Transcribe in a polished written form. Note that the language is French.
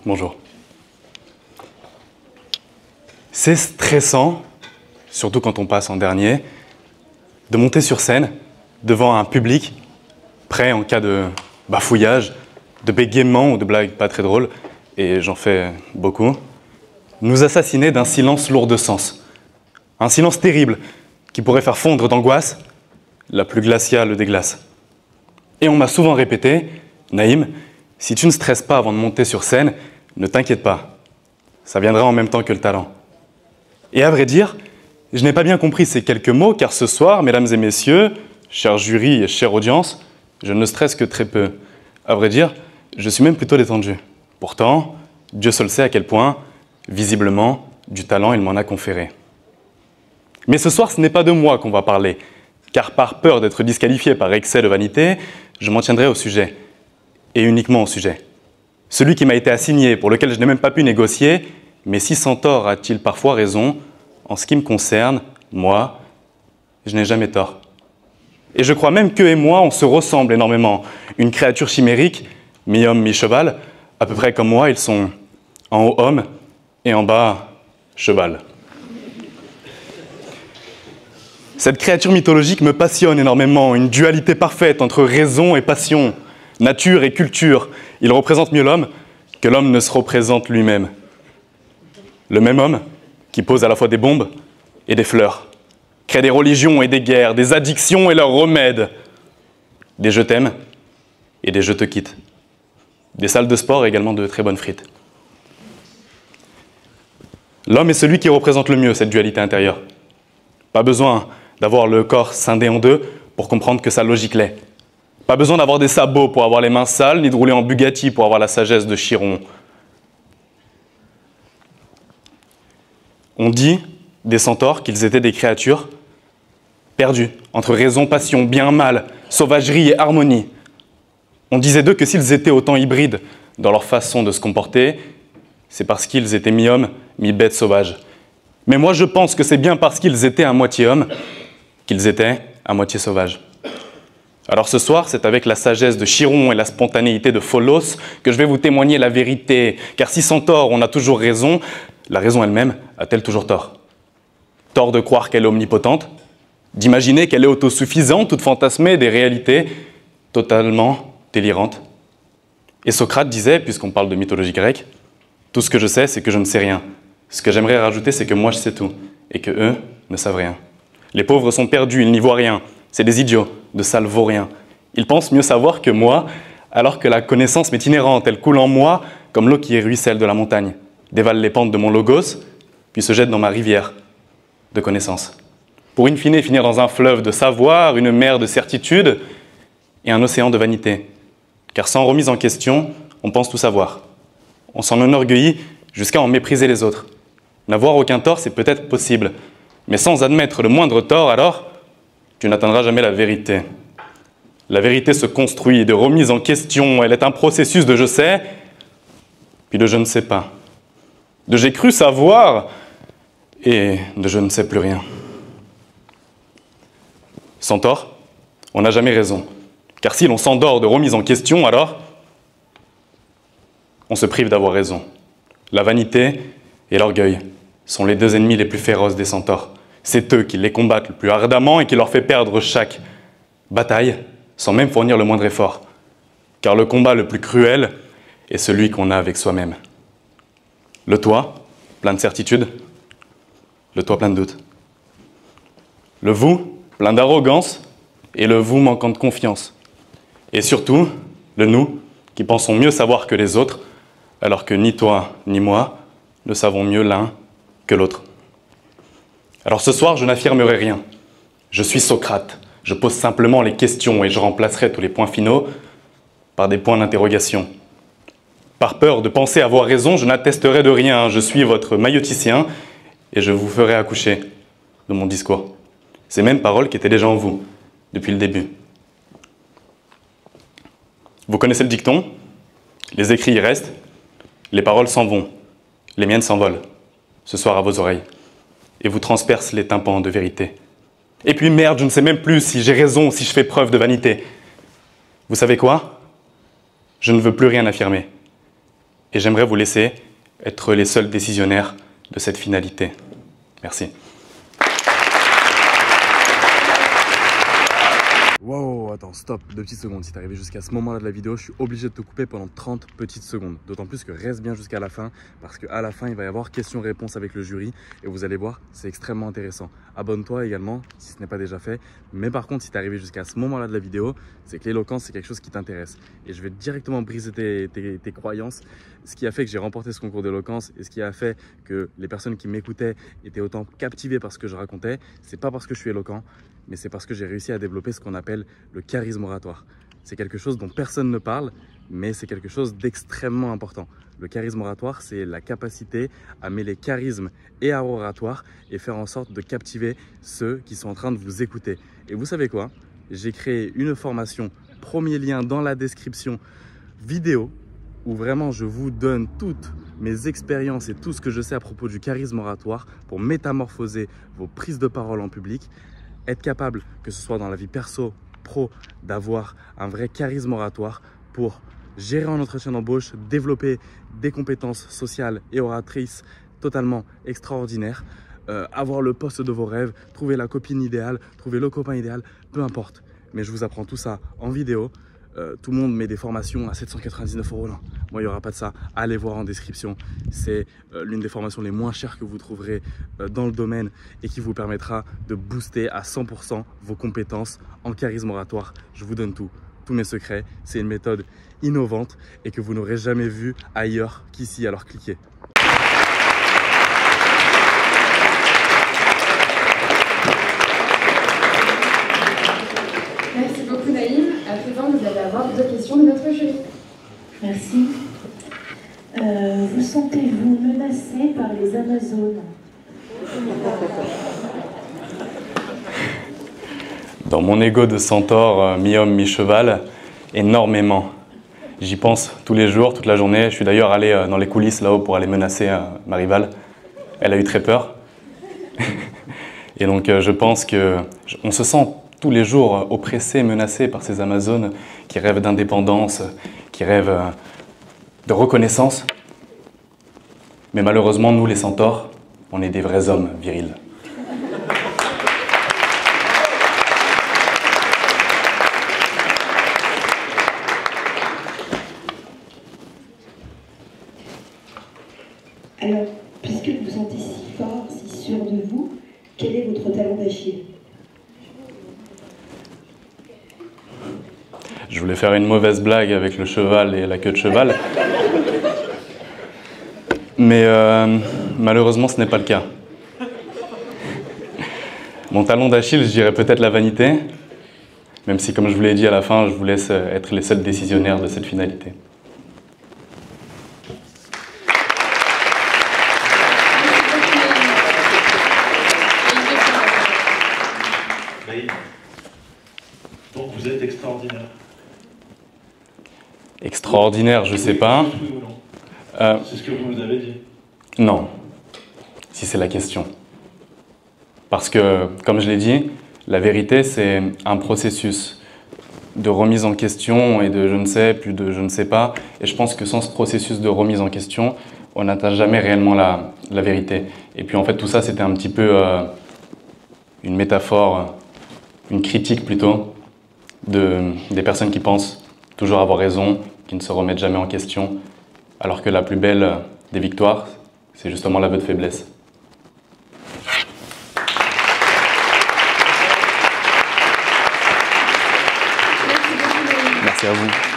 Bonjour. C'est stressant, surtout quand on passe en dernier, de monter sur scène devant un public prêt en cas de bafouillage, de bégaiement ou de blagues pas très drôles, et j'en fais beaucoup, nous assassiner d'un silence lourd de sens. Un silence terrible qui pourrait faire fondre d'angoisse la plus glaciale des glaces. Et on m'a souvent répété, Naïm, si tu ne stresses pas avant de monter sur scène, ne t'inquiète pas, ça viendra en même temps que le talent. Et à vrai dire, je n'ai pas bien compris ces quelques mots, car ce soir, mesdames et messieurs, chers jurys et chère audience, je ne stresse que très peu. À vrai dire, je suis même plutôt détendu. Pourtant, Dieu seul sait à quel point, visiblement, du talent il m'en a conféré. Mais ce soir, ce n'est pas de moi qu'on va parler, car par peur d'être disqualifié par excès de vanité, je m'en tiendrai au sujet, et uniquement au sujet. Celui qui m'a été assigné, pour lequel je n'ai même pas pu négocier, mais si Centaure a-t-il parfois raison, en ce qui me concerne, moi, je n'ai jamais tort. Et je crois même qu'eux et moi, on se ressemble énormément. Une créature chimérique, mi-homme, mi-cheval, à peu près comme moi, ils sont en haut homme et en bas cheval. Cette créature mythologique me passionne énormément, une dualité parfaite entre raison et passion, nature et culture. Il représente mieux l'homme que l'homme ne se représente lui-même. Le même homme qui pose à la fois des bombes et des fleurs, crée des religions et des guerres, des addictions et leurs remèdes, des je t'aime et des je te quitte, des salles de sport et également de très bonnes frites. L'homme est celui qui représente le mieux cette dualité intérieure. Pas besoin d'avoir le corps scindé en deux pour comprendre que sa logique l'est. Pas besoin d'avoir des sabots pour avoir les mains sales, ni de rouler en Bugatti pour avoir la sagesse de Chiron. On dit des centaures qu'ils étaient des créatures perdues entre raison, passion, bien, mal, sauvagerie et harmonie. On disait d'eux que s'ils étaient autant hybrides dans leur façon de se comporter, c'est parce qu'ils étaient mi-hommes, mi-bêtes sauvages. Mais moi je pense que c'est bien parce qu'ils étaient à moitié hommes qu'ils étaient à moitié sauvages. Alors ce soir, c'est avec la sagesse de Chiron et la spontanéité de Pholos que je vais vous témoigner la vérité. Car si Centaure, on a toujours raison, la raison elle-même a-t-elle toujours tort? Tort de croire qu'elle est omnipotente, d'imaginer qu'elle est autosuffisante, toute fantasmée des réalités totalement délirantes. Et Socrate disait, puisqu'on parle de mythologie grecque, tout ce que je sais, c'est que je ne sais rien. Ce que j'aimerais rajouter, c'est que moi je sais tout, et que eux ne savent rien. Les pauvres sont perdus, ils n'y voient rien. C'est des idiots, de sales vauriens. Ils pensent mieux savoir que moi, alors que la connaissance m'est inhérente. Elle coule en moi comme l'eau qui ruisselle de la montagne, dévale les pentes de mon logos, puis se jette dans ma rivière de connaissance. Pour in fine finir dans un fleuve de savoir, une mer de certitude et un océan de vanité. Car sans remise en question, on pense tout savoir. On s'en enorgueillit jusqu'à en mépriser les autres. N'avoir aucun tort, c'est peut-être possible. Mais sans admettre le moindre tort, alors, tu n'atteindras jamais la vérité. La vérité se construit de remise en question. Elle est un processus de je sais, puis de je ne sais pas. De j'ai cru savoir, et de je ne sais plus rien. Sans tort, on n'a jamais raison. Car si l'on s'endort de remise en question, alors, on se prive d'avoir raison. La vanité et l'orgueil sont les deux ennemis les plus féroces des centaures. C'est eux qui les combattent le plus ardemment et qui leur fait perdre chaque bataille sans même fournir le moindre effort. Car le combat le plus cruel est celui qu'on a avec soi-même. Le toi, plein de certitude. Le toi, plein de doute. Le vous, plein d'arrogance. Et le vous, manquant de confiance. Et surtout, le nous, qui pensons mieux savoir que les autres, alors que ni toi ni moi ne savons mieux l'un que l'autre. Alors ce soir, je n'affirmerai rien. Je suis Socrate. Je pose simplement les questions et je remplacerai tous les points finaux par des points d'interrogation. Par peur de penser avoir raison, je n'attesterai de rien. Je suis votre maïoticien et je vous ferai accoucher de mon discours. Ces mêmes paroles qui étaient déjà en vous depuis le début. Vous connaissez le dicton? Les écrits y restent, les paroles s'en vont, les miennes s'envolent, ce soir à vos oreilles, et vous transpercent les tympans de vérité. Et puis merde, je ne sais même plus si j'ai raison, si je fais preuve de vanité. Vous savez quoi? Je ne veux plus rien affirmer. Et j'aimerais vous laisser être les seuls décisionnaires de cette finalité. Merci. Wow, attends, stop, 2 petites secondes. Si t'es arrivé jusqu'à ce moment-là de la vidéo, je suis obligé de te couper pendant 30 petites secondes. D'autant plus que reste bien jusqu'à la fin, parce qu'à la fin, il va y avoir questions-réponses avec le jury. Et vous allez voir, c'est extrêmement intéressant. Abonne-toi également, si ce n'est pas déjà fait. Mais par contre, si t'es arrivé jusqu'à ce moment-là de la vidéo, c'est que l'éloquence, c'est quelque chose qui t'intéresse. Et je vais directement briser tes croyances. Ce qui a fait que j'ai remporté ce concours d'éloquence et ce qui a fait que les personnes qui m'écoutaient étaient autant captivées par ce que je racontais, c'est pas parce que je suis éloquent, mais c'est parce que j'ai réussi à développer ce qu'on appelle le charisme oratoire. C'est quelque chose dont personne ne parle, mais c'est quelque chose d'extrêmement important. Le charisme oratoire, c'est la capacité à mêler charisme et art oratoire et faire en sorte de captiver ceux qui sont en train de vous écouter. Et vous savez quoi? J'ai créé une formation, premier lien dans la description, vidéo, où vraiment je vous donne toutes mes expériences et tout ce que je sais à propos du charisme oratoire pour métamorphoser vos prises de parole en public. Être capable, que ce soit dans la vie perso, pro, d'avoir un vrai charisme oratoire pour gérer un entretien d'embauche, développer des compétences sociales et oratrices totalement extraordinaires, avoir le poste de vos rêves, trouver la copine idéale, trouver le copain idéal, peu importe. Mais je vous apprends tout ça en vidéo. Tout le monde met des formations à 799 €. Non, moi, il n'y aura pas de ça. Allez voir en description. C'est l'une des formations les moins chères que vous trouverez dans le domaine et qui vous permettra de booster à 100% vos compétences en charisme oratoire. Je vous donne tout, tous mes secrets. C'est une méthode innovante et que vous n'aurez jamais vue ailleurs qu'ici. Alors cliquez. Merci beaucoup Naïm. À présent, vous allez avoir 2 questions de notre jury. Merci. Vous sentez-vous menacé par les Amazones? Dans mon ego de centaure, mi-homme, mi-cheval, énormément. J'y pense tous les jours, toute la journée. Je suis d'ailleurs allé dans les coulisses là-haut pour aller menacer ma rivale. Elle a eu très peur. Et donc je pense qu'on se sent tous les jours oppressé, menacé par ces Amazones qui rêvent d'indépendance, qui rêvent de reconnaissance. Mais malheureusement, nous les centaures, on est des vrais hommes virils. Alors, puisque vous vous sentez si fort, si sûr de vous, quel est votre talon d'Achille? Je voulais faire une mauvaise blague avec le cheval et la queue de cheval. Mais malheureusement, ce n'est pas le cas. Mon talon d'Achille, je dirais peut-être la vanité, même si, comme je vous l'ai dit à la fin, je vous laisse être les seuls décisionnaires de cette finalité. Donc vous êtes extraordinaire. Extraordinaire, je sais pas. C'est ce que vous nous avez dit. Non, si c'est la question. Parce que, comme je l'ai dit, la vérité, c'est un processus de remise en question et de je ne sais, puis de je ne sais pas. Et je pense que sans ce processus de remise en question, on n'atteint jamais réellement la vérité. Et puis en fait, tout ça, c'était un petit peu une métaphore, une critique plutôt, des personnes qui pensent toujours avoir raison, qui ne se remettent jamais en question, alors que la plus belle des victoires, c'est justement l'aveu de faiblesse. Merci à vous.